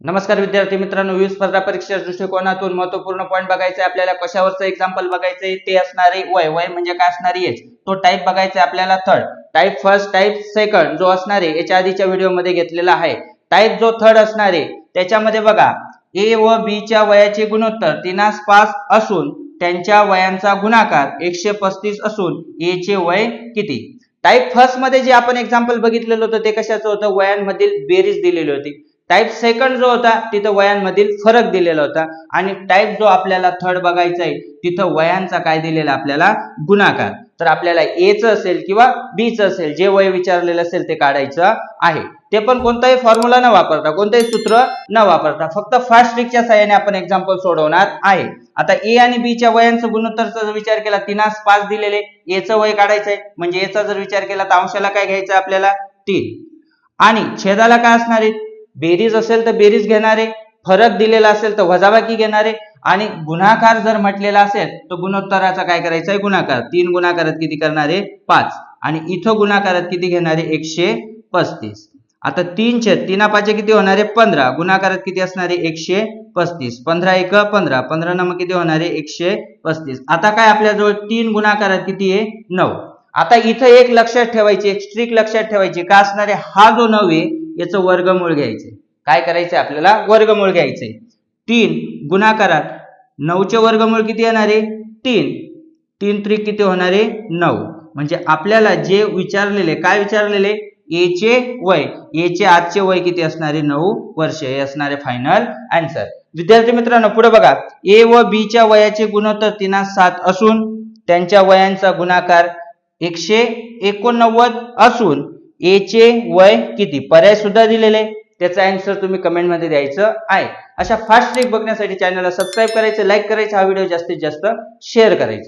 नमस्कार विद्यार्थी मित्रांनो, विविध स्पर्धा परीक्षा दृष्टिकोनातून महत्त्वपूर्ण पॉईंट बघायचा आहे आपल्याला. कशावरचं एक्झाम्पल बघायचंय ते असणारे वय. वय म्हणजे काय असणारी एज. तो टाइप बघायचा आहे आपल्याला third. Type first, type second जो असणारे याच्या आधीच्या व्हिडिओमध्ये घेतलेला आहे. टाइप जो थर्ड असणारे त्याच्यामध्ये बघा ए व बी च्या वयाचे गुणोत्तर 3:5 असून त्यांच्या वयांचा गुणाकार 135 असून ए चे वय किती. टाइप फर्स्ट मध्ये जे आपण एक्झाम्पल बघितलेलं होतं ते कशाचं होतं, वयांमधील बेरीज दिलेली होती. टाइप सेकंड जो होता तिथं वयांमधील फरक दिलेला होता. आणि टाइप जो आपल्याला थर्ड बघायचा आहे तिथं वयांचा काय दिलेला आपल्याला, गुणाकार. तर आपल्याला ए चं असेल किंवा बी चं असेल जे वय विचारलेलं असेल ते काढायचं आहे. ते पण कोणताही फॉर्म्युला न वापरता, कोणतेही सूत्र न वापरता, फक्त फास्ट ट्रिकच्या सहाय्याने आपण एक्झाम्पल सोडवणार आहे. आता ए आणि बी च्या वयांचा गुणोत्तरचा जर विचार केला, 3:5 दिलेले, ए चं वय काढायचंय म्हणजे ए चा जर विचार केला तर अंशाला काय घ्यायचं आपल्याला, 3. आणि छेदाला काय असणार आहे, बेरीज असेल तर बेरीज घेणारे, फरक दिलेला असेल तर वजाबाकी घेणारे, आणि गुणाकार जर म्हटलेला असेल तर गुणोत्तराचा काय करायचा आहे, गुणाकार. 3 गुणाकारात किती करणारे, 5. आणि इथं गुणाकारात किती घेणारे, 135. आता 3/5 किती होणारे, 15. गुणाकारात किती असणारे, 135. 15 1 15, 15 न मग किती होणारे, 135. आता काय आपल्याजवळ 3 गुणाकारात किती आहे, 9. आता इथं एक लक्षात ठेवायची, एक स्ट्रिक लक्षात ठेवायची, का असणारे हा जो 9 आहे याचं वर्गमूळ घ्यायचंय. काय करायचंय आपल्याला, वर्गमूळ घ्यायचंय. 3 गुणाकारात 9 चे वर्गमूळ किती येणार आहे, 3. 3 त्रिक किती होणार आहे, 9. म्हणजे आपल्याला जे विचारलेले, काय विचारलेले, ए चे वय. ए चे आजचे वय किती असणारे, 9 वर्ष. हे असणारे फायनल आन्सर. विद्यार्थी मित्रांनो पुढे बघा, ए व बी च्या वयाचे गुणोत्तर 3:7 असून त्यांच्या वयांचा गुणाकार 189 असून ए चे वय किती. पर्याय सुद्धा दिलेले, त्याचा आन्सर तुम्ही कमेंट मध्ये द्यायचं आहे. अशा फास्ट ट्रिक बघण्यासाठी चॅनलला सबस्क्राईब करायचं, लाईक करायचं, हा व्हिडिओ जास्तीत जास्त शेअर करायचा.